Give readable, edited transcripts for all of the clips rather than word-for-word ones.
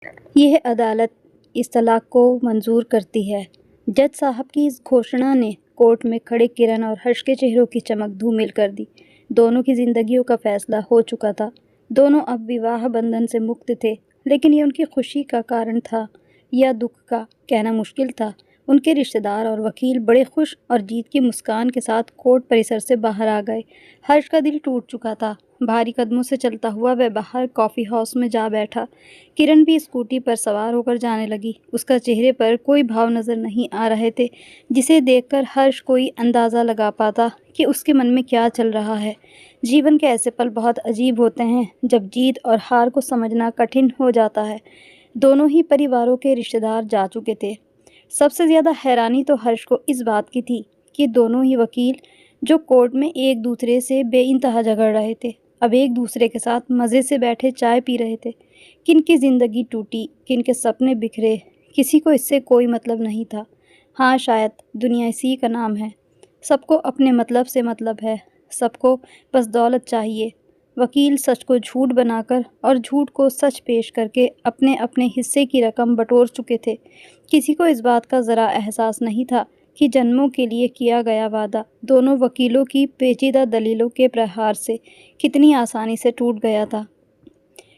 यह अदालत इस तलाक को मंजूर करती है। जज साहब की इस घोषणा ने कोर्ट में खड़े किरण और हर्ष के चेहरों की चमक धूमिल कर दी। दोनों की जिंदगियों का फैसला हो चुका था। दोनों अब विवाह बंधन से मुक्त थे, लेकिन ये उनकी खुशी का कारण था या दुख का कहना मुश्किल था। उनके रिश्तेदार और वकील बड़े खुश और जीत की मुस्कान के साथ कोर्ट परिसर से बाहर आ गए। हर्ष का दिल टूट चुका था। भारी कदमों से चलता हुआ वह बाहर कॉफ़ी हाउस में जा बैठा। किरण भी स्कूटी पर सवार होकर जाने लगी। उसका चेहरे पर कोई भाव नज़र नहीं आ रहे थे जिसे देखकर हर्ष कोई अंदाज़ा लगा पाता कि उसके मन में क्या चल रहा है। जीवन के ऐसे पल बहुत अजीब होते हैं जब जीत और हार को समझना कठिन हो जाता है। दोनों ही परिवारों के रिश्तेदार जा चुके थे। सबसे ज़्यादा हैरानी तो हर्ष को इस बात की थी कि दोनों ही वकील जो कोर्ट में एक दूसरे से बेइंतहा झगड़ रहे थे, अब एक दूसरे के साथ मज़े से बैठे चाय पी रहे थे। किन की ज़िंदगी टूटी, किन के सपने बिखरे, किसी को इससे कोई मतलब नहीं था। हाँ, शायद दुनिया इसी का नाम है। सबको अपने मतलब से मतलब है, सबको बस दौलत चाहिए। वकील सच को झूठ बनाकर और झूठ को सच पेश करके अपने अपने हिस्से की रकम बटोर चुके थे। किसी को इस बात का ज़रा एहसास नहीं था कि जन्मों के लिए किया गया वादा दोनों वकीलों की पेचीदा दलीलों के प्रहार से कितनी आसानी से टूट गया था।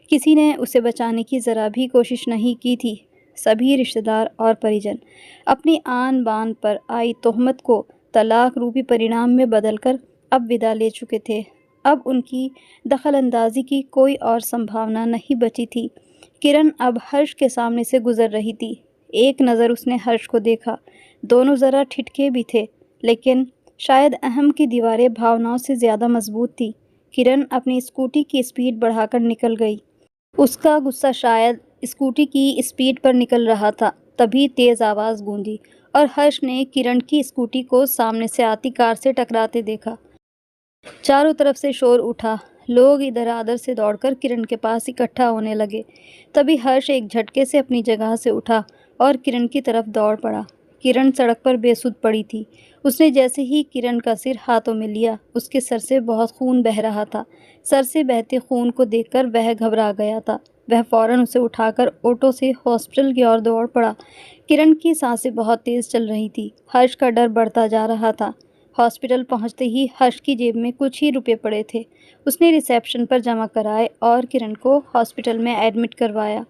किसी ने उसे बचाने की ज़रा भी कोशिश नहीं की थी। सभी रिश्तेदार और परिजन अपनी आन बान पर आई तोहमत को तलाक रूपी परिणाम में बदलकर अब विदा ले चुके थे। अब उनकी दखल अंदाजी की कोई और संभावना नहीं बची थी। किरण अब हर्ष के सामने से गुजर रही थी। एक नज़र उसने हर्ष को देखा। दोनों ज़रा ठिठके भी थे, लेकिन शायद अहम की दीवारें भावनाओं से ज़्यादा मजबूत थी। किरण अपनी स्कूटी की स्पीड बढ़ाकर निकल गई। उसका गुस्सा शायद स्कूटी की स्पीड पर निकल रहा था। तभी तेज़ आवाज़ गूंजी और हर्ष ने किरण की स्कूटी को सामने से आती कार से टकराते देखा। चारों तरफ से शोर उठा। लोग इधर आधर से दौड़कर किरण के पास इकट्ठा होने लगे। तभी हर्ष एक झटके से अपनी जगह से उठा और किरण की तरफ दौड़ पड़ा। किरण सड़क पर बेसुध पड़ी थी। उसने जैसे ही किरण का सिर हाथों में लिया, उसके सर से बहुत खून बह रहा था। सर से बहते खून को देखकर वह घबरा गया था। वह फौरन उसे उठाकर ऑटो से हॉस्पिटल की ओर दौड़ पड़ा। किरण की सांसें बहुत तेज चल रही थी। हर्ष का डर बढ़ता जा रहा था। हॉस्पिटल पहुंचते ही हर्ष की जेब में कुछ ही रुपए पड़े थे। उसने रिसेप्शन पर जमा कराए और किरण को हॉस्पिटल में एडमिट करवाया।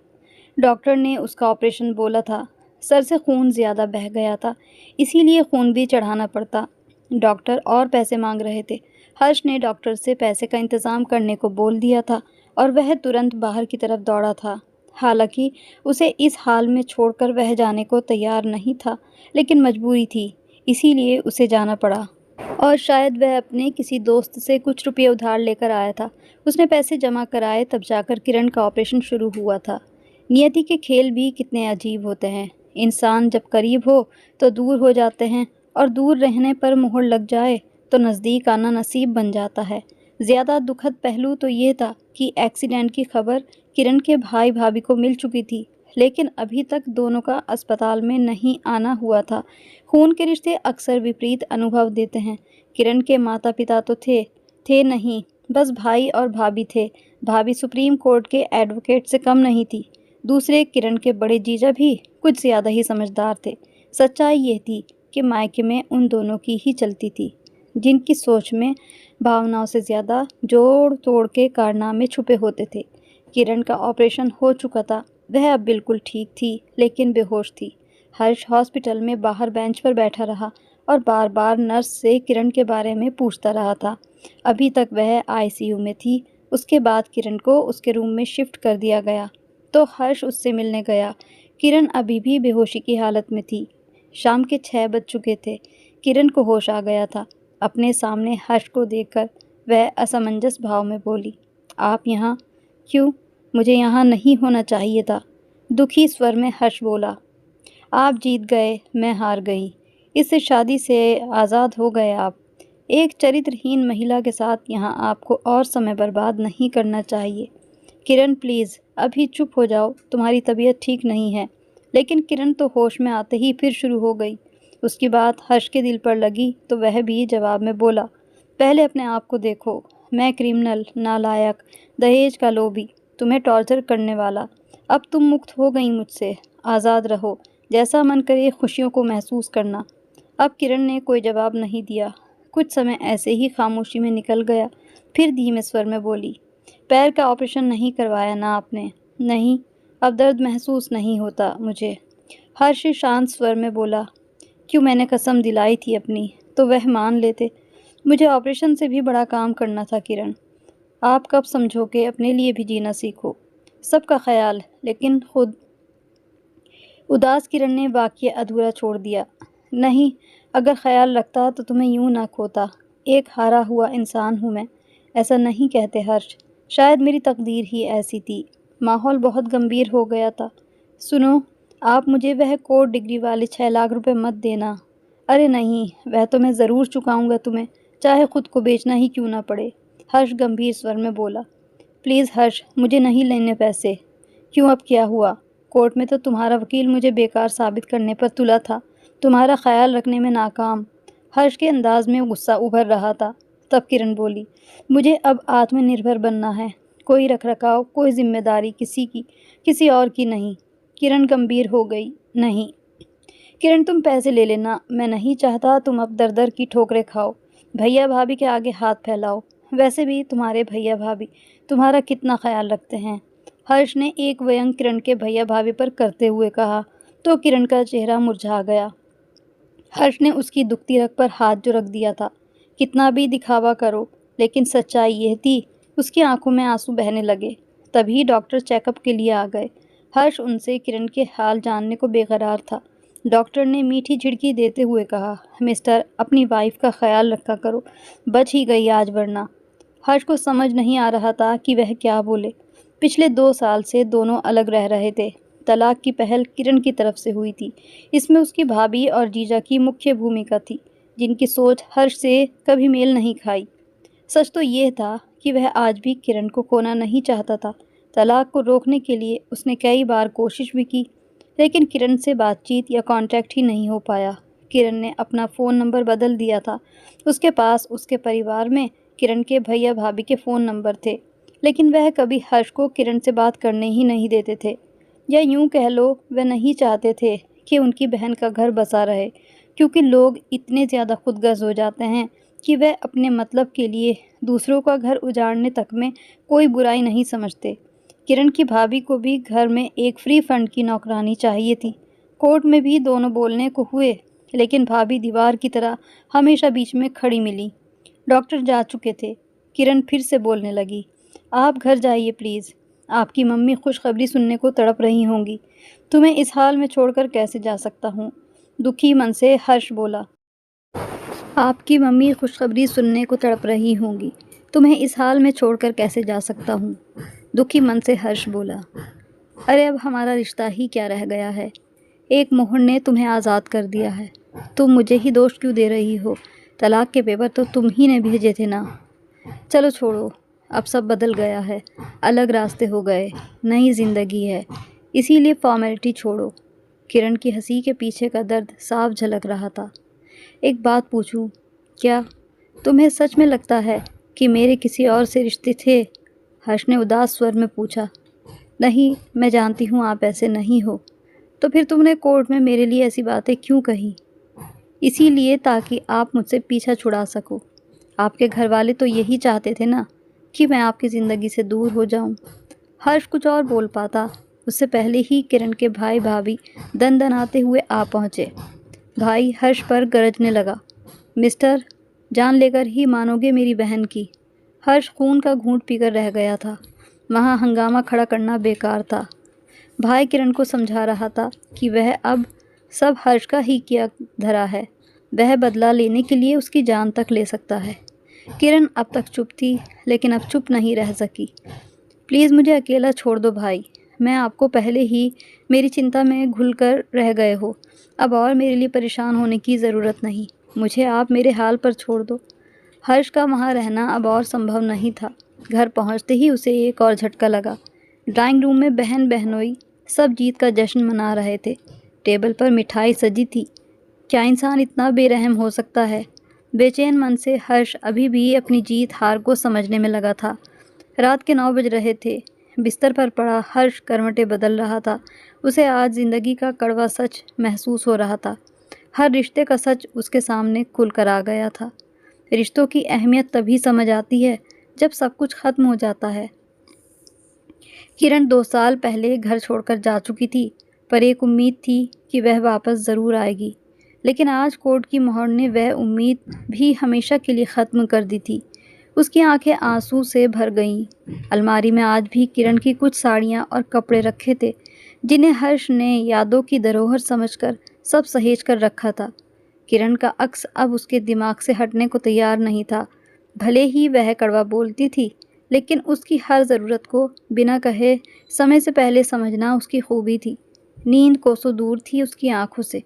डॉक्टर ने उसका ऑपरेशन बोला था। सर से खून ज़्यादा बह गया था, इसीलिए खून भी चढ़ाना पड़ता। डॉक्टर और पैसे मांग रहे थे। हर्ष ने डॉक्टर से पैसे का इंतज़ाम करने को बोल दिया था और वह तुरंत बाहर की तरफ दौड़ा था। हालांकि उसे इस हाल में छोड़कर वह जाने को तैयार नहीं था, लेकिन मजबूरी थी, इसीलिए उसे जाना पड़ा। और शायद वह अपने किसी दोस्त से कुछ रुपये उधार लेकर आया था। उसने पैसे जमा कराए, तब जाकर किरण का ऑपरेशन शुरू हुआ था। नियति के खेल भी कितने अजीब होते हैं। इंसान जब करीब हो तो दूर हो जाते हैं, और दूर रहने पर मोहर लग जाए तो नज़दीक आना नसीब बन जाता है। ज़्यादा दुखद पहलू तो ये था कि एक्सीडेंट की खबर किरण के भाई भाभी को मिल चुकी थी, लेकिन अभी तक दोनों का अस्पताल में नहीं आना हुआ था। खून के रिश्ते अक्सर विपरीत अनुभव देते हैं। किरण के माता पिता तो थे नहीं, बस भाई और भाभी थे। भाभी सुप्रीम कोर्ट के एडवोकेट से कम नहीं थी। दूसरे किरण के बड़े जीजा भी कुछ ज़्यादा ही समझदार थे। सच्चाई ये थी कि मायके में उन दोनों की ही चलती थी, जिनकी सोच में भावनाओं से ज़्यादा जोड़ तोड़ के कारनामे छुपे होते थे। किरण का ऑपरेशन हो चुका था। वह अब बिल्कुल ठीक थी, लेकिन बेहोश थी। हर्ष हॉस्पिटल में बाहर बेंच पर बैठा रहा और बार बार नर्स से किरण के बारे में पूछता रहा था। अभी तक वह आईसीयू में थी। उसके बाद किरण को उसके रूम में शिफ्ट कर दिया गया तो हर्ष उससे मिलने गया। किरण अभी भी बेहोशी की हालत में थी। शाम के 6 बज चुके थे। किरण को होश आ गया था। अपने सामने हर्ष को देखकर वह असमंजस भाव में बोली, आप यहाँ क्यों? मुझे यहाँ नहीं होना चाहिए था। दुखी स्वर में हर्ष बोला, आप जीत गए, मैं हार गई। इस शादी से आज़ाद हो गए आप। एक चरित्रहीन महिला के साथ यहाँ आपको और समय बर्बाद नहीं करना चाहिए। किरण प्लीज़ अभी चुप हो जाओ, तुम्हारी तबीयत ठीक नहीं है। लेकिन किरण तो होश में आते ही फिर शुरू हो गई। उसकी बात हर्ष के दिल पर लगी तो वह भी जवाब में बोला, पहले अपने आप को देखो। मैं क्रिमिनल, नालायक, दहेज का लोभी, तुम्हें टॉर्चर करने वाला, अब तुम मुक्त हो गई मुझसे, आज़ाद रहो, जैसा मन करे खुशियों को महसूस करना। अब किरण ने कोई जवाब नहीं दिया। कुछ समय ऐसे ही खामोशी में निकल गया। फिर धीमे स्वर में बोली, पैर का ऑपरेशन नहीं करवाया ना आपने? नहीं, अब दर्द महसूस नहीं होता मुझे। हर्ष शांत स्वर में बोला, क्यों, मैंने कसम दिलाई थी अपनी तो वह मान लेते। मुझे ऑपरेशन से भी बड़ा काम करना था किरण। आप कब समझोगे अपने लिए भी जीना सीखो? सबका ख्याल, लेकिन खुद। उदास किरण ने वाक्य अधूरा छोड़ दिया। नहीं, अगर ख्याल रखता तो तुम्हें यूं ना खोता। एक हारा हुआ इंसान हूँ मैं। ऐसा नहीं कहते हर्ष, शायद मेरी तकदीर ही ऐसी थी। माहौल बहुत गंभीर हो गया था। सुनो, आप मुझे वह कोर्ट डिग्री वाले 6 लाख रुपए मत देना। अरे नहीं, वह तो मैं ज़रूर चुकाऊंगा तुम्हें, चाहे खुद को बेचना ही क्यों ना पड़े। हर्ष गंभीर स्वर में बोला, प्लीज़ हर्ष, मुझे नहीं लेने पैसे। क्यों, अब क्या हुआ? कोर्ट में तो तुम्हारा वकील मुझे बेकार साबित करने पर तुला था, तुम्हारा ख्याल रखने में नाकाम। हर्ष के अंदाज में गुस्सा उभर रहा था। तब किरण बोली, मुझे अब आत्मनिर्भर बनना है। कोई रखरखाव, कोई जिम्मेदारी किसी की, किसी और की नहीं। किरण गंभीर हो गई। नहीं किरण, तुम पैसे ले लेना, मैं नहीं चाहता तुम अब दर दर की ठोकरें खाओ। भैया भाभी के आगे हाथ फैलाओ। वैसे भी तुम्हारे भैया भाभी तुम्हारा कितना ख्याल रखते हैं। हर्ष ने एक व्यंग किरण के भैया भाभी पर करते हुए कहा तो किरण का चेहरा मुरझा गया। हर्ष ने उसकी दुखती रग पर हाथ जो रख दिया था। कितना भी दिखावा करो, लेकिन सच्चाई यह थी। उसकी आंखों में आंसू बहने लगे। तभी डॉक्टर चेकअप के लिए आ गए। हर्ष उनसे किरण के हाल जानने को बेकरार था। डॉक्टर ने मीठी झिड़की देते हुए कहा, मिस्टर, अपनी वाइफ का ख्याल रखा करो, बच ही गई आज वरना। हर्ष को समझ नहीं आ रहा था कि वह क्या बोले। पिछले 2 साल से दोनों अलग रह रहे थे। तलाक की पहल किरण की तरफ से हुई थी। इसमें उसकी भाभी और जीजा की मुख्य भूमिका थी, जिनकी सोच हर्ष से कभी मेल नहीं खाई। सच तो यह था कि वह आज भी किरण को खोना नहीं चाहता था। तलाक को रोकने के लिए उसने कई बार कोशिश भी की, लेकिन किरण से बातचीत या कांटेक्ट ही नहीं हो पाया। किरण ने अपना फ़ोन नंबर बदल दिया था। उसके पास उसके परिवार में किरण के भैया भाभी के फ़ोन नंबर थे, लेकिन वह कभी हर्ष को किरण से बात करने ही नहीं देते थे। या यूं कह लो, वे नहीं चाहते थे कि उनकी बहन का घर बसा रहे, क्योंकि लोग इतने ज़्यादा खुदगर्ज हो जाते हैं कि वह अपने मतलब के लिए दूसरों का घर उजाड़ने तक में कोई बुराई नहीं समझते। किरण की भाभी को भी घर में एक फ्री फंड की नौकरानी चाहिए थी। कोर्ट में भी दोनों बोलने को हुए, लेकिन भाभी दीवार की तरह हमेशा बीच में खड़ी मिली। डॉक्टर जा चुके थे। किरण फिर से बोलने लगी, आप घर जाइए प्लीज़। आपकी मम्मी खुशखबरी सुनने को तड़प रही होंगी। तुम्हें इस हाल में छोड़कर कैसे जा सकता हूँ? दुखी मन से हर्ष बोला। आपकी मम्मी खुशखबरी सुनने को तड़प रही होंगी। तुम्हें इस हाल में छोड़कर कैसे जा सकता हूँ? दुखी मन से हर्ष बोला। अरे अब हमारा रिश्ता ही क्या रह गया है? एक मोहर ने तुम्हें आज़ाद कर दिया है। तुम मुझे ही दोष क्यों दे रही हो? तलाक के पेपर तो तुम ही ने भेजे थे ना। चलो छोड़ो, अब सब बदल गया है। अलग रास्ते हो गए, नई ज़िंदगी है, इसीलिए फॉर्मेलिटी छोड़ो। किरण की हंसी के पीछे का दर्द साफ झलक रहा था। एक बात पूछूं, क्या तुम्हें सच में लगता है कि मेरे किसी और से रिश्ते थे? हर्ष ने उदास स्वर में पूछा। नहीं, मैं जानती हूँ आप ऐसे नहीं हो। तो फिर तुमने कोर्ट में मेरे लिए ऐसी बातें क्यों कही? इसीलिए ताकि आप मुझसे पीछा छुड़ा सको। आपके घर वाले तो यही चाहते थे ना कि मैं आपकी ज़िंदगी से दूर हो जाऊं। हर्ष कुछ और बोल पाता, उससे पहले ही किरण के भाई भाभी दनदनाते हुए आ पहुँचे। भाई हर्ष पर गरजने लगा, मिस्टर, जान लेकर ही मानोगे मेरी बहन की। हर्ष खून का घूंट पीकर रह गया था। वहाँ हंगामा खड़ा करना बेकार था। भाई किरण को समझा रहा था कि वह अब सब हर्ष का ही किया धरा है। वह बदला लेने के लिए उसकी जान तक ले सकता है। किरण अब तक चुप थी, लेकिन अब चुप नहीं रह सकी। प्लीज़ मुझे अकेला छोड़ दो भाई। मैं आपको पहले ही मेरी चिंता में घुलकर रह गए हो। अब और मेरे लिए परेशान होने की ज़रूरत नहीं। मुझे आप मेरे हाल पर छोड़ दो। हर्ष का वहाँ रहना अब और संभव नहीं था। घर पहुँचते ही उसे एक और झटका लगा। ड्राइंग रूम में बहन बहनोई सब जीत का जश्न मना रहे थे। टेबल पर मिठाई सजी थी। क्या इंसान इतना बेरहम हो सकता है? बेचैन मन से हर्ष अभी भी अपनी जीत हार को समझने में लगा था। रात के 9 बज रहे थे। बिस्तर पर पड़ा हर्ष करवटें बदल रहा था। उसे आज ज़िंदगी का कड़वा सच महसूस हो रहा था। हर रिश्ते का सच उसके सामने खुल कर आ गया था। रिश्तों की अहमियत तभी समझ आती है जब सब कुछ ख़त्म हो जाता है। किरण 2 साल पहले घर छोड़कर जा चुकी थी, पर एक उम्मीद थी कि वह वापस ज़रूर आएगी। लेकिन आज कोर्ट की मोहर ने वह उम्मीद भी हमेशा के लिए ख़त्म कर दी थी। उसकी आंखें आंसू से भर गईं। अलमारी में आज भी किरण की कुछ साड़ियाँ और कपड़े रखे थे, जिन्हें हर्ष ने यादों की धरोहर समझकर सब सहेज कर रखा था। किरण का अक्स अब उसके दिमाग से हटने को तैयार नहीं था। भले ही वह कड़वा बोलती थी, लेकिन उसकी हर ज़रूरत को बिना कहे समय से पहले समझना उसकी खूबी थी। नींद कोसों दूर थी उसकी आंखों से।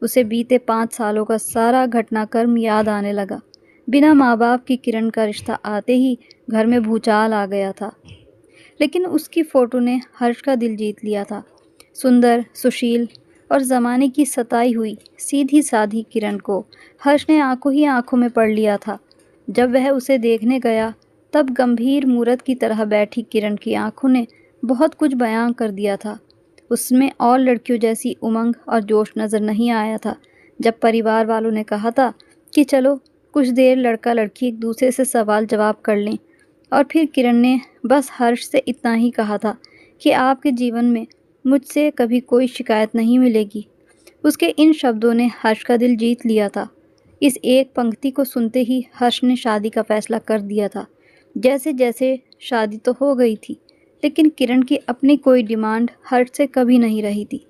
उसे बीते 5 सालों का सारा घटनाक्रम याद आने लगा। बिना माँ बाप की किरण का रिश्ता आते ही घर में भूचाल आ गया था। लेकिन उसकी फ़ोटो ने हर्ष का दिल जीत लिया था। सुंदर, सुशील और ज़माने की सताई हुई सीधी साधी किरण को हर्ष ने आंखों ही आंखों में पढ़ लिया था। जब वह उसे देखने गया, तब गंभीर मूरत की तरह बैठी किरण की आंखों ने बहुत कुछ बयां कर दिया था। उसमें और लड़कियों जैसी उमंग और जोश नज़र नहीं आया था। जब परिवार वालों ने कहा था कि चलो कुछ देर लड़का लड़की एक दूसरे से सवाल जवाब कर लें, और फिर किरण ने बस हर्ष से इतना ही कहा था कि आपके जीवन में मुझसे कभी कोई शिकायत नहीं मिलेगी। उसके इन शब्दों ने हर्ष का दिल जीत लिया था। इस एक पंक्ति को सुनते ही हर्ष ने शादी का फैसला कर दिया था। जैसे जैसे शादी तो हो गई थी, लेकिन किरण की अपनी कोई डिमांड हर्ष से कभी नहीं रही थी।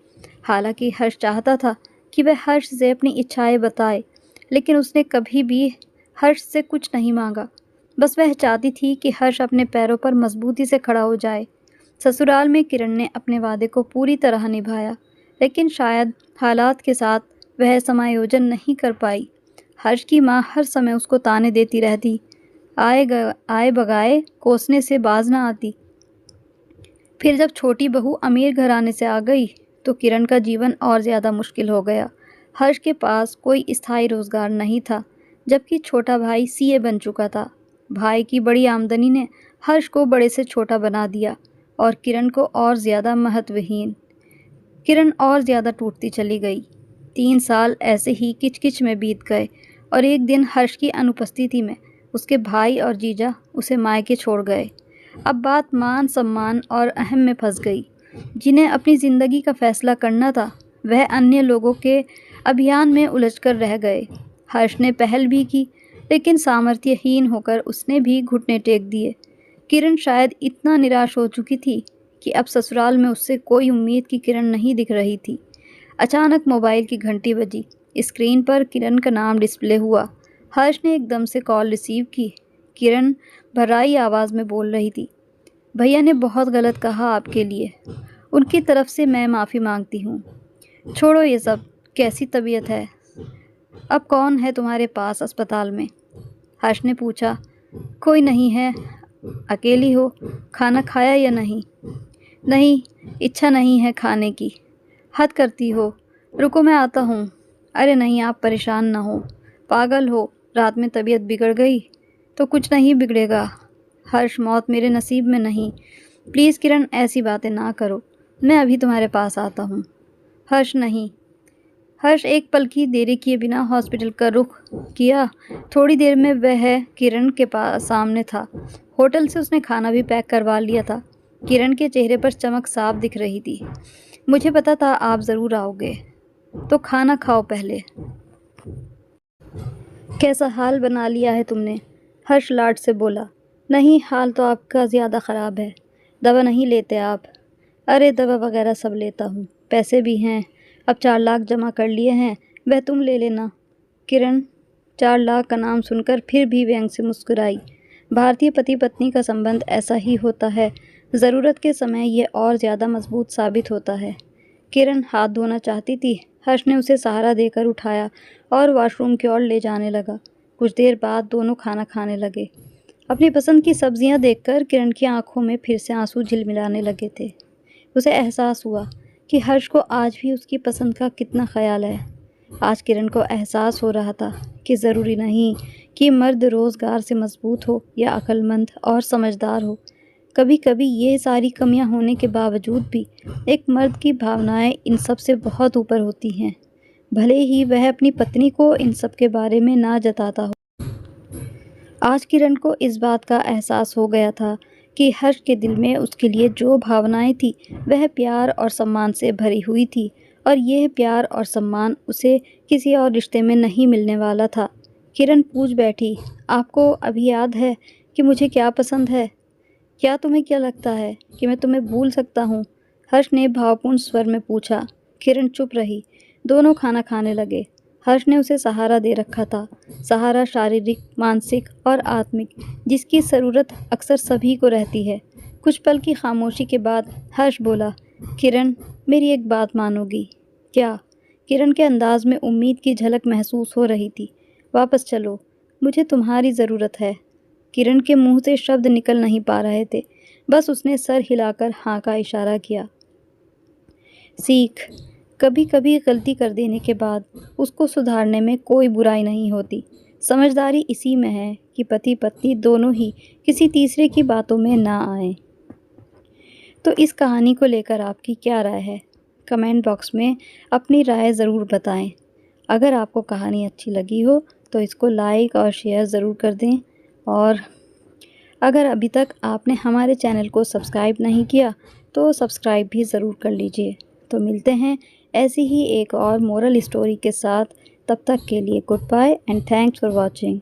हालांकि हर्ष चाहता था कि वह हर्ष से अपनी इच्छाएं बताए, लेकिन उसने कभी भी हर्ष से कुछ नहीं मांगा। बस वह चाहती थी कि हर्ष अपने पैरों पर मजबूती से खड़ा हो जाए। ससुराल में किरण ने अपने वादे को पूरी तरह निभाया, लेकिन शायद हालात के साथ वह समायोजन नहीं कर पाई। हर्ष की माँ हर समय उसको ताने देती रहती, आए बगाए कोसने से बाज ना आती। फिर जब छोटी बहू अमीर घराने से आ गई, तो किरण का जीवन और ज़्यादा मुश्किल हो गया। हर्ष के पास कोई स्थायी रोज़गार नहीं था, जबकि छोटा भाई सीए बन चुका था। भाई की बड़ी आमदनी ने हर्ष को बड़े से छोटा बना दिया और किरण को और ज़्यादा महत्वहीन। किरण और ज़्यादा टूटती चली गई। 3 साल ऐसे ही किचकिच में बीत गए, और एक दिन हर्ष की अनुपस्थिति में उसके भाई और जीजा उसे मायके छोड़ गए। अब बात मान सम्मान और अहम में फंस गई। जिन्हें अपनी ज़िंदगी का फैसला करना था, वह अन्य लोगों के अभियान में उलझकर रह गए। हर्ष ने पहल भी की, लेकिन सामर्थ्यहीन होकर उसने भी घुटने टेक दिए। किरण शायद इतना निराश हो चुकी थी कि अब ससुराल में उससे कोई उम्मीद की किरण नहीं दिख रही थी। अचानक मोबाइल की घंटी बजी। स्क्रीन पर किरण का नाम डिस्प्ले हुआ। हर्ष ने एकदम से कॉल रिसीव की। किरण भर्राई आवाज़ में बोल रही थी, भैया ने बहुत गलत कहा आपके लिए। उनकी तरफ से मैं माफ़ी मांगती हूँ। छोड़ो ये सब, कैसी तबीयत है? अब कौन है तुम्हारे पास अस्पताल में? हर्ष ने पूछा। कोई नहीं है। अकेली हो? खाना खाया या नहीं? नहीं, इच्छा नहीं है खाने की। हद करती हो। रुको मैं आता हूँ। अरे नहीं, आप परेशान ना हो। पागल हो? रात में तबीयत बिगड़ गई तो कुछ नहीं बिगड़ेगा। हर्ष, मौत मेरे नसीब में नहीं। प्लीज़ किरण, ऐसी बातें ना करो। मैं अभी तुम्हारे पास आता हूँ। हर्ष, नहीं। हर्ष एक पल की देरी किए बिना हॉस्पिटल का रुख किया। थोड़ी देर में वह किरण के पास सामने था। होटल से उसने खाना भी पैक करवा लिया था। किरण के चेहरे पर चमक साफ दिख रही थी। मुझे पता था आप ज़रूर आओगे, तो खाना खाओ पहले। कैसा हाल बना लिया है तुमने? हर्ष लाड से बोला। नहीं, हाल तो आपका ज़्यादा ख़राब है। दवा नहीं लेते आप? अरे दवा वगैरह सब लेता हूँ, पैसे भी हैं। अब 4 लाख जमा कर लिए हैं, वह तुम ले लेना। किरण 4 लाख का नाम सुनकर फिर भी व्यंग से मुस्कुराई। भारतीय पति पत्नी का संबंध ऐसा ही होता है। ज़रूरत के समय यह और ज़्यादा मजबूत साबित होता है। किरण हाथ धोना चाहती थी। हर्ष ने उसे सहारा देकर उठाया और वॉशरूम की ओर ले जाने लगा। कुछ देर बाद दोनों खाना खाने लगे। अपनी पसंद की सब्जियां देखकर किरण की आंखों में फिर से आंसू झिलमिलाने लगे थे। उसे एहसास हुआ कि हर्ष को आज भी उसकी पसंद का कितना ख्याल है। आज किरण को एहसास हो रहा था कि ज़रूरी नहीं कि मर्द रोज़गार से मजबूत हो या अक्लमंद और समझदार हो। कभी कभी ये सारी कमियां होने के बावजूद भी एक मर्द की भावनाएं इन सब से बहुत ऊपर होती हैं, भले ही वह अपनी पत्नी को इन सब के बारे में ना जताता हो। आज किरण को इस बात का एहसास हो गया था कि हर्ष के दिल में उसके लिए जो भावनाएं थी वह प्यार और सम्मान से भरी हुई थी, और यह प्यार और सम्मान उसे किसी और रिश्ते में नहीं मिलने वाला था। किरण पूछ बैठी, आपको अभी याद है कि मुझे क्या पसंद है? क्या तुम्हें क्या लगता है कि मैं तुम्हें भूल सकता हूँ? हर्ष ने भावपूर्ण स्वर में पूछा। किरण चुप रही। दोनों खाना खाने लगे। हर्ष ने उसे सहारा दे रखा था, सहारा शारीरिक, मानसिक और आत्मिक, जिसकी ज़रूरत अक्सर सभी को रहती है। कुछ पल की खामोशी के बाद हर्ष बोला, किरण, मेरी एक बात मानोगी? क्या? किरण के अंदाज में उम्मीद की झलक महसूस हो रही थी। वापस चलो, मुझे तुम्हारी ज़रूरत है। किरण के मुंह से शब्द निकल नहीं पा रहे थे, बस उसने सर हिलाकर हाँ का इशारा किया। सीख, कभी कभी गलती कर देने के बाद उसको सुधारने में कोई बुराई नहीं होती। समझदारी इसी में है कि पति पत्नी दोनों ही किसी तीसरे की बातों में ना आए। तो इस कहानी को लेकर आपकी क्या राय है? कमेंट बॉक्स में अपनी राय ज़रूर बताएं। अगर आपको कहानी अच्छी लगी हो तो इसको लाइक और शेयर ज़रूर कर दें, और अगर अभी तक आपने हमारे चैनल को सब्सक्राइब नहीं किया तो सब्सक्राइब भी ज़रूर कर लीजिए। तो मिलते हैं ऐसी ही एक और मोरल स्टोरी के साथ। तब तक के लिए good bye and thanks for watching.